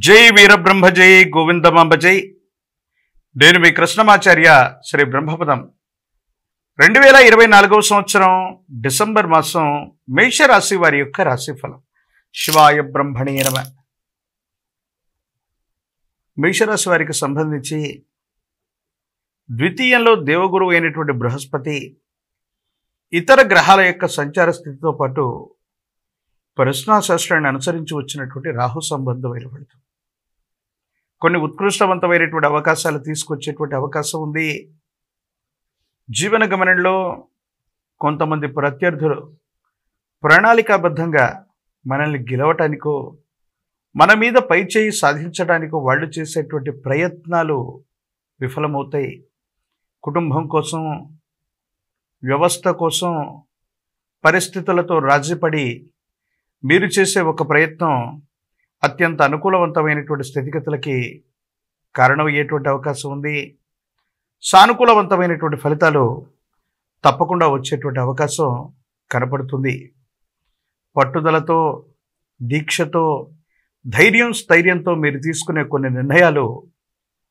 జై వీరబ్రహ్మ జై గోవిందమాంబ జై. నేను మీ కృష్ణమాచార్య శ్రీ బ్రహ్మపదం. 2024 సంవత్సరం డిసెంబర్ మాసం మేషరాశి వారి యొక్క రాశిఫలం. శివాయ బ్రహ్మణే నమః. మేషరాశి వారికి సంబంధించి ద్వితీయంలో దేవగురువు అయినటువంటి బృహస్పతి ఇతర గ్రహాల యొక్క సంచార స్థితితో పాటు పరిసరాశాస్త్రాన్ని అనుసరించి వచ్చినటువంటి రాహు సంబంధమైన ఫలితం కొన్ని ఉత్కృష్టవంతమైనటువంటి అవకాశాలు తీసుకొచ్చేటువంటి అవకాశం ఉంది. జీవన గమనంలో కొంతమంది ప్రత్యర్థులు ప్రణాళికాబద్ధంగా మనల్ని గెలవటానికో మన మీద పైచేయి సాధించడానికో వాళ్ళు చేసేటువంటి ప్రయత్నాలు విఫలమవుతాయి. కుటుంబం కోసం, వ్యవస్థ కోసం పరిస్థితులతో రాజీపడి మీరు చేసే ఒక ప్రయత్నం అత్యంత అనుకూలవంతమైనటువంటి స్థితిగతులకి కారణమయ్యేటువంటి అవకాశం ఉంది. సానుకూలవంతమైనటువంటి ఫలితాలు తప్పకుండా వచ్చేటువంటి అవకాశం కనపడుతుంది. పట్టుదలతో, దీక్షతో, ధైర్యం స్థైర్యంతో మీరు తీసుకునే కొన్ని నిర్ణయాలు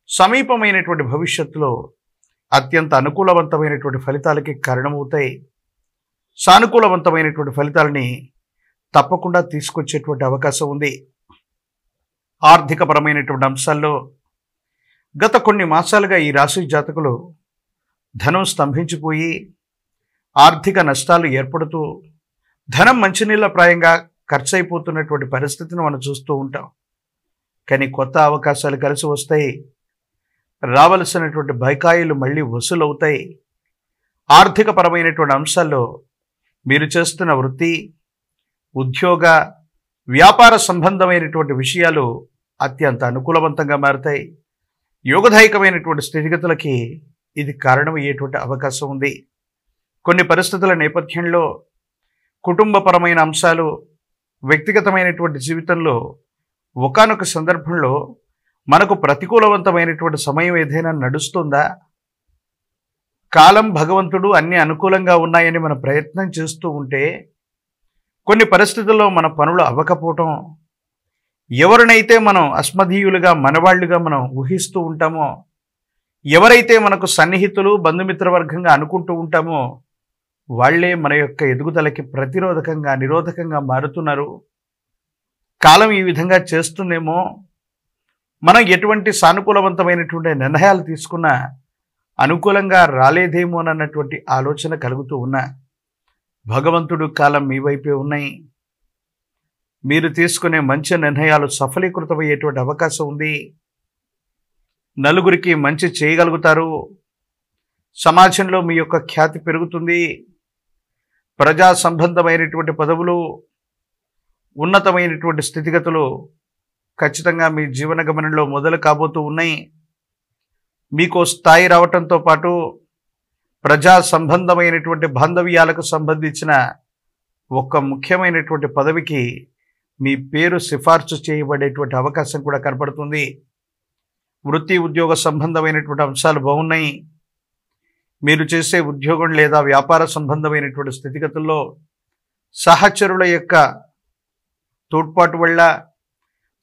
సమీపమైనటువంటి భవిష్యత్తులో అత్యంత అనుకూలవంతమైనటువంటి ఫలితాలకి కారణమవుతాయి. సానుకూలవంతమైనటువంటి ఫలితాలని తప్పకుండా తీసుకొచ్చేటువంటి అవకాశం ఉంది. ఆర్థికపరమైనటువంటి అంశాల్లో గత కొన్ని మాసాలుగా ఈ రాశి జాతకులు ధనం స్తంభించిపోయి ఆర్థిక నష్టాలు ఏర్పడుతూ ధనం మంచినీళ్ళ ప్రాయంగా ఖర్చు అయిపోతున్నటువంటి పరిస్థితిని మనం చూస్తూ ఉంటాం. కానీ కొత్త అవకాశాలు కలిసి వస్తాయి. రావలసినటువంటి బకాయిలు మళ్ళీ వసూలవుతాయి. ఆర్థికపరమైనటువంటి అంశాల్లో మీరు చేస్తున్న వృత్తి, ఉద్యోగ, వ్యాపార సంబంధమైనటువంటి విషయాలు అత్యంత అనుకూలవంతంగా మారుతాయి. యోగదాయకమైనటువంటి స్థితిగతులకి ఇది కారణమయ్యేటువంటి అవకాశం ఉంది. కొన్ని పరిస్థితుల నేపథ్యంలో కుటుంబపరమైన అంశాలు, వ్యక్తిగతమైనటువంటి జీవితంలో ఒకానొక సందర్భంలో మనకు ప్రతికూలవంతమైనటువంటి సమయం ఏదైనా నడుస్తుందా? కాలం, భగవంతుడు అన్ని అనుకూలంగా ఉన్నాయని మనం ప్రయత్నం చేస్తూ ఉంటే కొన్ని పరిస్థితుల్లో మన పనులు అవ్వకపోవటం, ఎవరినైతే మనం అస్మదీయులుగా, మనవాళ్లుగా మనం ఊహిస్తూ ఉంటామో, ఎవరైతే మనకు సన్నిహితులు, బంధుమిత్రవర్గంగా అనుకుంటూ ఉంటామో వాళ్లే మన యొక్క ఎదుగుదలకి ప్రతిరోధకంగా, నిరోధకంగా మారుతున్నారు. కాలం ఈ విధంగా చేస్తుందేమో, మనం ఎటువంటి సానుకూలవంతమైనటువంటి నిర్ణయాలు తీసుకున్నా అనుకూలంగా రాలేదేమోనన్నటువంటి ఆలోచన కలుగుతూ ఉన్నా భగవంతుడు, కాలం మీ వైపే ఉన్నాయి. మీరు తీసుకునే మంచి నిర్ణయాలు సఫలీకృతమయ్యేటువంటి అవకాశం ఉంది. నలుగురికి మంచి చేయగలుగుతారు. సమాజంలో మీ యొక్క ఖ్యాతి పెరుగుతుంది. ప్రజా సంబంధమైనటువంటి పదవులు, ఉన్నతమైనటువంటి స్థితిగతులు ఖచ్చితంగా మీ జీవన గమనంలో మొదలు కాబోతూ ఉన్నాయి. మీకు స్థాయి రావటంతో పాటు ప్రజా సంబంధమైనటువంటి బాంధవ్యాలకు సంబంధించిన ఒక ముఖ్యమైనటువంటి పదవికి మీ పేరు సిఫార్సు చేయబడేటువంటి అవకాశం కూడా కనపడుతుంది. వృత్తి, ఉద్యోగ సంబంధమైనటువంటి అంశాలు బాగున్నాయి. మీరు చేసే ఉద్యోగం లేదా వ్యాపార సంబంధమైనటువంటి స్థితిగతుల్లో సహచరుల యొక్క తోడ్పాటు వల్ల,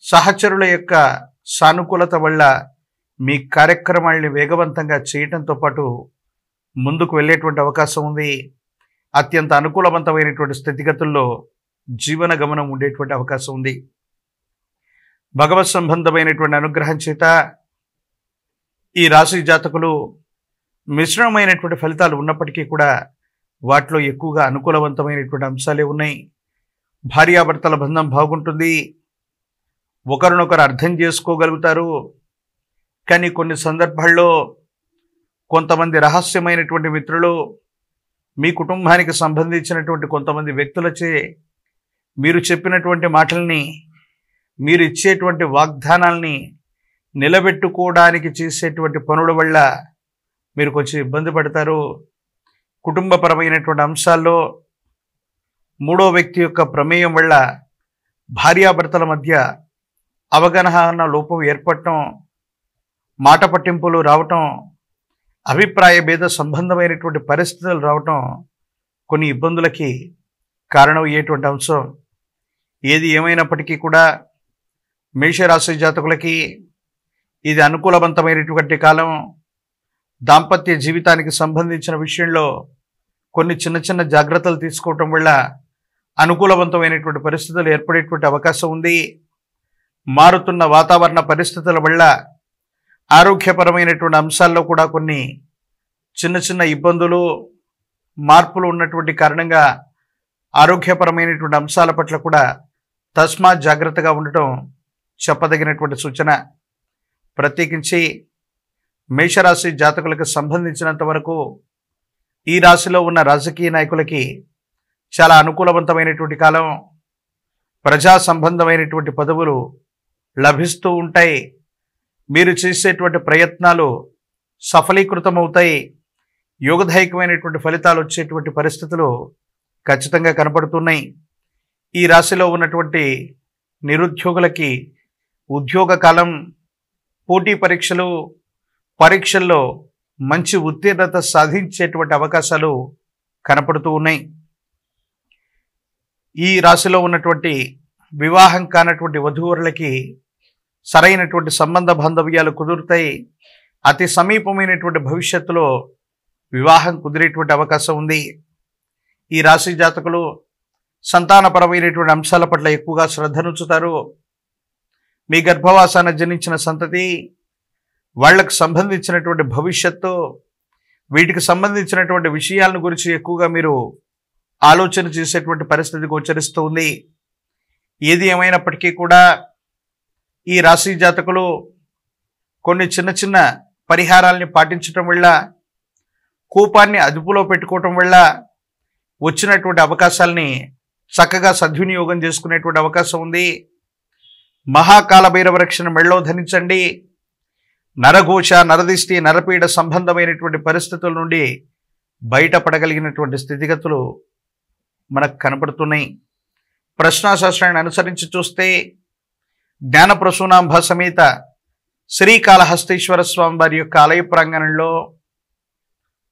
సహచరుల యొక్క సానుకూలత వల్ల మీ కార్యక్రమాల్ని వేగవంతంగా చేయటంతో పాటు ముందుకు వెళ్ళేటువంటి అవకాశం ఉంది. అత్యంత అనుకూలవంతమైనటువంటి స్థితిగతుల్లో జీవన గమనం ఉండేటువంటి అవకాశం ఉంది. భగవత్ సంబంధమైనటువంటి అనుగ్రహం చేత ఈ రాశి జాతకులు మిశ్రమమైనటువంటి ఫలితాలు ఉన్నప్పటికీ కూడా వాటిలో ఎక్కువగా అనుకూలవంతమైనటువంటి అంశాలే ఉన్నాయి. భార్యాభర్తల బంధం బాగుంటుంది. ఒకరినొకరు అర్థం చేసుకోగలుగుతారు. కానీ కొన్ని సందర్భాల్లో కొంతమంది రహస్యమైనటువంటి మిత్రులు మీ కుటుంబానికి సంబంధించినటువంటి కొంతమంది వ్యక్తులచే మీరు చెప్పినటువంటి మాటల్ని, మీరు ఇచ్చేటువంటి వాగ్దానాల్ని నిలబెట్టుకోవడానికి చేసేటువంటి పనుల వల్ల మీరు కొంచెం ఇబ్బంది పడతారు. కుటుంబపరమైనటువంటి అంశాల్లో మూడో వ్యక్తి యొక్క ప్రమేయం వల్ల భార్యాభర్తల మధ్య అవగాహన లోపం ఏర్పడటం, మాట పట్టింపులు రావటం, అభిప్రాయ భేద సంబంధమైనటువంటి పరిస్థితులు రావటం కొన్ని ఇబ్బందులకి కారణమయ్యేటువంటి అంశం. ఏది ఏమైనప్పటికీ కూడా మేషరాశి జాతకులకి ఇది అనుకూలవంతమైనటువంటి కాలం. దాంపత్య జీవితానికి సంబంధించిన విషయంలో కొన్ని చిన్న చిన్న జాగ్రత్తలు తీసుకోవటం వల్ల అనుకూలవంతమైనటువంటి పరిస్థితులు ఏర్పడేటువంటి అవకాశం ఉంది. మారుతున్న వాతావరణ పరిస్థితుల వల్ల ఆరోగ్యపరమైనటువంటి అంశాల్లో కూడా కొన్ని చిన్న చిన్న ఇబ్బందులు, మార్పులు ఉన్నటువంటి కారణంగా ఆరోగ్యపరమైనటువంటి అంశాల పట్ల కూడా తస్మాత్ జాగ్రత్తగా ఉండటం చెప్పదగినటువంటి సూచన. ప్రత్యేకించి మేషరాశి జాతకులకు సంబంధించినంత వరకు ఈ రాశిలో ఉన్న రాజకీయ నాయకులకి చాలా అనుకూలవంతమైనటువంటి కాలం. ప్రజా సంబంధమైనటువంటి పదవులు లభిస్తూ ఉంటాయి. మీరు చేసేటువంటి ప్రయత్నాలు సఫలీకృతమవుతాయి. యోగదాయకమైనటువంటి ఫలితాలు వచ్చేటువంటి పరిస్థితులు ఖచ్చితంగా కనపడుతున్నాయి. ఈ రాశిలో ఉన్నటువంటి నిరుద్యోగులకి ఉద్యోగ కాలం, పోటీ పరీక్షల్లో మంచి ఉత్తీర్ణత సాధించేటువంటి అవకాశాలు కనపడుతూ ఉన్నాయి. ఈ రాశిలో ఉన్నటువంటి వివాహం కానటువంటి వధూవరులకి సరైనటువంటి సంబంధ బాంధవ్యాలు కుదురుతాయి. అతి సమీపమైనటువంటి భవిష్యత్తులో వివాహం కుదిరేటువంటి అవకాశం ఉంది. ఈ రాశి జాతకులు సంతానపరమైనటువంటి అంశాల పట్ల ఎక్కువగా శ్రద్ధనుంచుతారు. మీ గర్భవాసాన జనించిన సంతతి, వాళ్లకు సంబంధించినటువంటి భవిష్యత్తు, వీటికి సంబంధించినటువంటి విషయాలను గురించి ఎక్కువగా మీరు ఆలోచన చేసేటువంటి పరిస్థితి గోచరిస్తూ ఉంది. ఏది ఏమైనప్పటికీ కూడా ఈ రాశి జాతకులు కొన్ని చిన్న చిన్న పరిహారాల్ని పాటించటం వల్ల, కోపాన్ని అదుపులో పెట్టుకోవటం వల్ల వచ్చినటువంటి అవకాశాలని చక్కగా సద్వినియోగం చేసుకునేటువంటి అవకాశం ఉంది. మహాకాల భైరవ రక్షణ మెళ్ళో ధరించండి. నరఘోష, నరదిష్టి, నరపీడ సంబంధమైనటువంటి పరిస్థితుల నుండి బయటపడగలిగినటువంటి స్థితిగతులు మనకు కనపడుతున్నాయి. ప్రశ్నాశాస్త్రాన్ని అనుసరించి చూస్తే జ్ఞానప్రసూనాంబ సమేత శ్రీకాళహస్తీశ్వర స్వామి వారి యొక్క ఆలయ ప్రాంగణంలో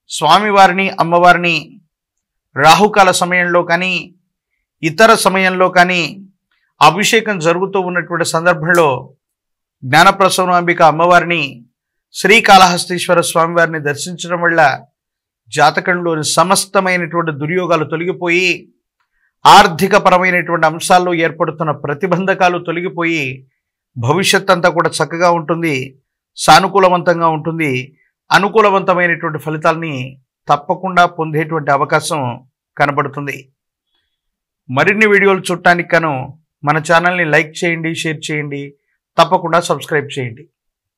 స్వామివారిని, అమ్మవారిని రాహుకాల సమయంలో కానీ ఇతర సమయంలో కానీ అభిషేకం జరుగుతూ ఉన్నటువంటి సందర్భంలో జ్ఞానప్రసూనాంబిక అమ్మవారిని, శ్రీకాళహస్తీశ్వర స్వామివారిని దర్శించడం వల్ల జాతకంలోని సమస్తమైనటువంటి దుర్యోగాలు తొలగిపోయి, ఆర్థిక పరమైనటువంటి అంశాల్లో ఏర్పడుతున్న ప్రతిబంధకాలు తొలగిపోయి భవిష్యత్ అంతా కూడా చక్కగా ఉంటుంది, సానుకూలవంతంగా ఉంటుంది. అనుకూలవంతమైనటువంటి ఫలితాలని తప్పకుండా పొందేటువంటి అవకాశం కనబడుతుంది. మరిన్ని వీడియోలు చూడటానికి గాను మన ఛానల్ని లైక్ చేయండి, షేర్ చేయండి, తప్పకుండా సబ్స్క్రైబ్ చేయండి.